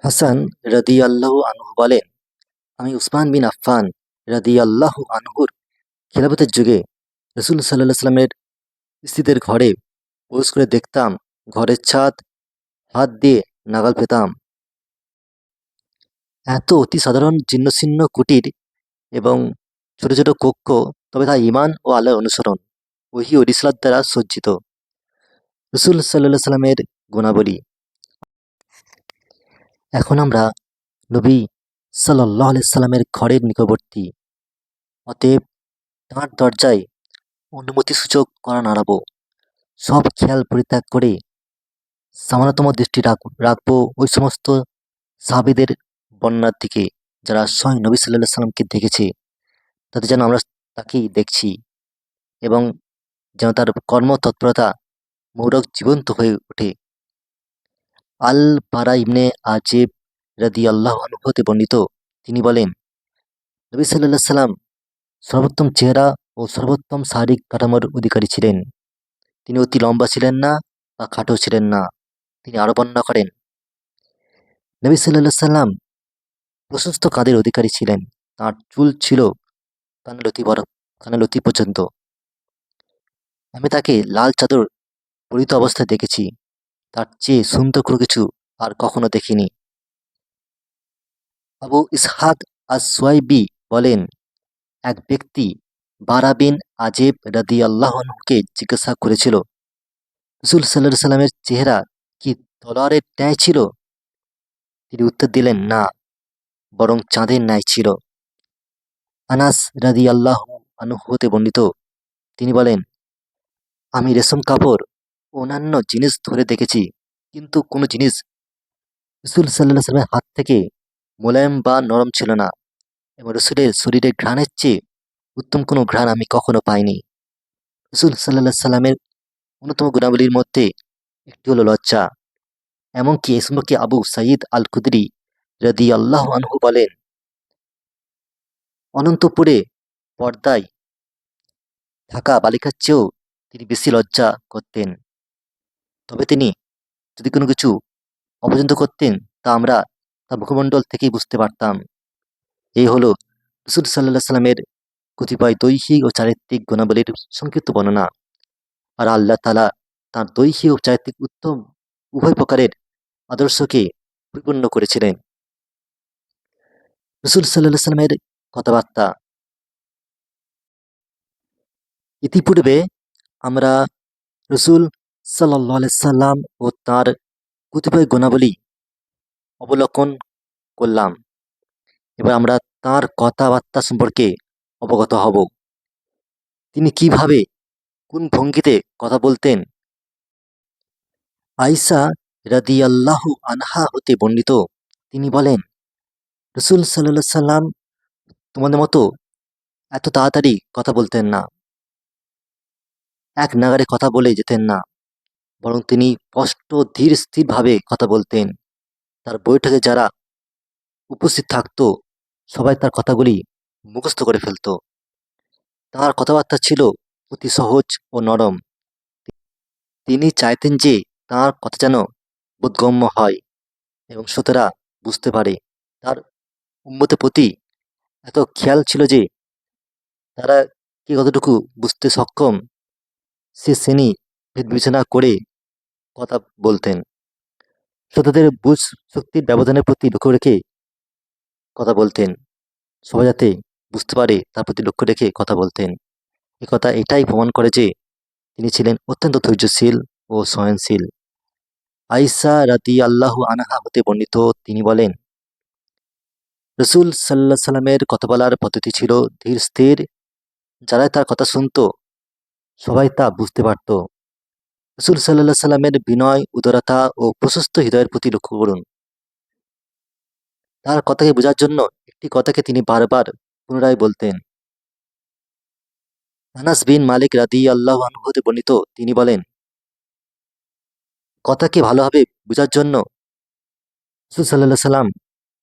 হাসান রাদিয়াল্লাহু আনহু বলেন, আমি উসমান বিন আফফান রাদিয়াল্লাহু আনহুর খিলাফতের যুগে রাসূল সাল্লাল্লাহু আলাইহি সাল্লামের স্ত্রীদের ঘরে প্রবেশ করে দেখতাম ঘরের ছাদ হাত দিয়ে নাগাল পেতাম। এত অতি সাধারণ জীর্ণশীর্ণ কুটির এবং ছোট ছোট কক্ষ, তবে তা ঈমান ও আল্লাহর অনুসরণ, ওহী ও রিসালাত দ্বারা সজ্জিত। রাসূল সাল্লাল্লাহু আলাইহি সাল্লামের গুণাবলী। এখন আমরা নবী সাল্লাল্লাহু আলাইহি সাল্লামের ঘরের নিকটবর্তী, অতএব তাঁর দরজায় অনুমতিসূচক কড়া নাড়াবো। সব খেয়াল পরিত্যাগ করে সামান্যতম দৃষ্টি রাখবো ওই সমস্ত সাহাবীদের বর্ণনার দিকে, যারা স্বয়ং নবী সাল্লাল্লাহু আলাইহি সাল্লামকে দেখেছে, তাতে যেন আমরা তাকেই দেখছি এবং যেন তার কর্মতৎপরতা মৌরক জীবন্ত হয়ে ওঠে। আল বারা ইবনে আজিব রাদিয়াল্লাহু আনহু হতে বর্ণিত, তিনি বলেন, নবী সাল্লাল্লাহু আলাইহি সাল্লাম সর্বোত্তম চেহারা ও সর্বোত্তম শারীরিক কাঠামোর অধিকারী ছিলেন। তিনি অতি লম্বা ছিলেন না বা খাটো ছিলেন না। তিনি আরো বর্ণনা করেন, নবী সাল্লাল্লাহু আলাইহি সাল্লাম প্রশস্ত কাঁধের অধিকারী ছিলেন। তাঁর চুল ছিল কানে লতি পর্যন্ত। আমি তাকে লাল চাদর পরিহিত অবস্থায় দেখেছি। তার চেয়ে সুন্দর কোনো কিছু আর কখনো দেখিনি। আবু ইসহাক আস-সুয়াইবি বলেন, এক ব্যক্তি বারা বিন আজেব রাদিয়াল্লাহু আনহুকে জিজ্ঞাসা করেছিল, রাসূল সাল্লাল্লাহু আলাইহি সাল্লামের চেহারা কি তলোয়ারের ন্যায় ছিল? তিনি উত্তর দিলেন, না, বরং চাঁদের ন্যায় ছিল। আনাস রাদিয়াল্লাহু আনহু হতে বর্ণিত, তিনি বলেন, আমি রেশম কাপড় ও অন্যান্য জিনিস ধরে দেখেছি, কিন্তু কোনো জিনিস রাসূল সাল্লাল্লাহু আলাইহি সাল্লামের হাত থেকে মোলায়েম বা নরম ছিল না, এবং রাসূলের শরীরের ঘ্রাণের চেয়ে উত্তম কোনো ঘ্রাণ আমি কখনো পাইনি। রাসূল সাল্লাল্লাহু আলাইহি সাল্লামের অন্যতম গুণাবলীর মধ্যে একটি হলো লজ্জা। এমনকি এ সম্পর্কে আবু সাঈদ আল খুদরি রাদিয়াল্লাহু আনহু বলেন, অনন্তপুরে পর্দায় থাকা বালিকার চেয়েও তিনি বেশি লজ্জা করতেন। তবে তিনি যদি কোনো কিছু অপছন্দ করতেন, তা আমরা তার মুখমণ্ডল থেকেই বুঝতে পারতাম। এই হলো রাসূল সাল্লাল্লাহু আলাইহি সাল্লামের কতিপয় দৈহিক ও চারিত্রিক গুণাবলীর সংক্ষিপ্ত বর্ণনা। আর আল্লাহ তাআলা তাঁর দৈহিক ও চারিত্রিক উত্তম উভয় প্রকারের আদর্শকে পরিপূর্ণ করেছিলেন। রাসূল সাল্লাল্লাহু আলাইহি সাল্লামের কথাবার্তা। ইতিপূর্বে আমরা রাসূল সাল্লাল্লাহু আলাইহি সাল্লাম ও তাঁর কতিপয় গুণাবলী অবলোকন করলাম। এবার আমরা তাঁর কথাবার্তা সম্পর্কে অবগত হব। তিনি কিভাবে, কোন ভঙ্গিতে কথা বলতেন। আয়েশা রাদিয়াল্লাহু আনহা হতে বর্ণিত, তিনি বলেন, রাসূল সাল্লাল্লাহু আলাইহি সাল্লাম তোমাদের মতো এত তাড়াতাড়ি কথা বলতেন না, এক নাগাড়ে কথা বলে যেতেন না, বরং তিনি স্পষ্ট ধীর স্থিরভাবে কথা বলতেন। তার বৈঠকে যারা উপস্থিত থাকতো, সবাই তার কথাগুলি মুখস্থ করে ফেলত। তাঁর কথাবার্তা ছিল অতি সহজ ও নরম। তিনি চাইতেন যে তাঁর কথা যেন বোধগম্য হয় এবং শ্রোতারা বুঝতে পারে। তার উম্মতের প্রতি এত খেয়াল ছিল যে তারা কে কতটুকু বুঝতে সক্ষম, সে শ্রেণী ভেদ বিবেচনা করে কথা বলতেন। শ্রোতাদের বুঝ শক্তির ব্যবধানের প্রতি লক্ষ্য রেখে কথা বলতেন। সবাই যাতে বুঝতে পারে তার প্রতি লক্ষ্য রেখে কথা বলতেন। একথা এটাই প্রমাণ করে যে তিনি ছিলেন অত্যন্ত ধৈর্যশীল ও সহনশীল। আয়েশা রাদিয়াল্লাহু আনহা হতে বর্ণিত, তিনি বলেন, রাসূল সাল্লাল্লাহু আলাইহি সাল্লামের কথা বলার পদ্ধতি ছিল ধীর স্থির। যারাই তার কথা শুনতো, সবাই তা বুঝতে পারত। রাসূল সাল্লাল্লাহু আলাইহি সাল্লামের বিনয়, উদারতা ও প্রশস্ত হৃদয়ের প্রতি লক্ষ্য করুন। তার কথাকে বোঝার জন্য একটি কথাকে তিনি বারবার পুনরায় বলতেন। আনাস বিন মালিক রাদিয়াল্লাহু আনহু হতে বর্ণিত, তিনি বলেন, কথাকে ভালোভাবে বোঝার জন্য রাসূল সাল্লাল্লাহু আলাইহি সাল্লাম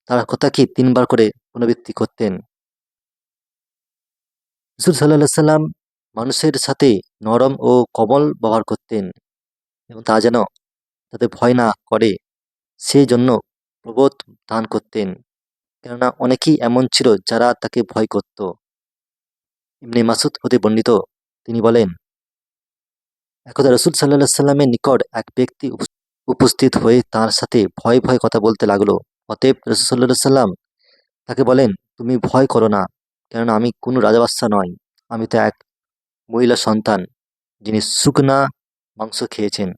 তার কথাকে ৩ বার করে পুনরাবৃত্তি করতেন। রাসূল সাল্লাল্লাহু আলাইহি সাল্লাম মানুষের সাথে নরম ও কোমল ব্যবহার করতেন এবং তা যেন তাদের ভয় না করে, সেই জন্য প্রবোধ দান করতেন, কেননা অনেকেই এমন ছিল যারা তাকে ভয় করত। ইবনে মাসুদ হতে বর্ণিত, তিনি বলেন, একদা রসুল সাল্লাল্লাহু আলাইহি সাল্লামের নিকট এক ব্যক্তি উপস্থিত হয়ে তার সাথে ভয়ে ভয়ে কথা বলতে লাগলো। অতএব রসুল সাল্লাল্লাহু আলাইহি সাল্লাম তাকে বলেন, তুমি ভয় করো না, কেননা আমি কোনো রাজাবাদশা নয়, আমি তো এক মহিলা সন্তান যিনি শুকনা মাংস খেয়েছেন।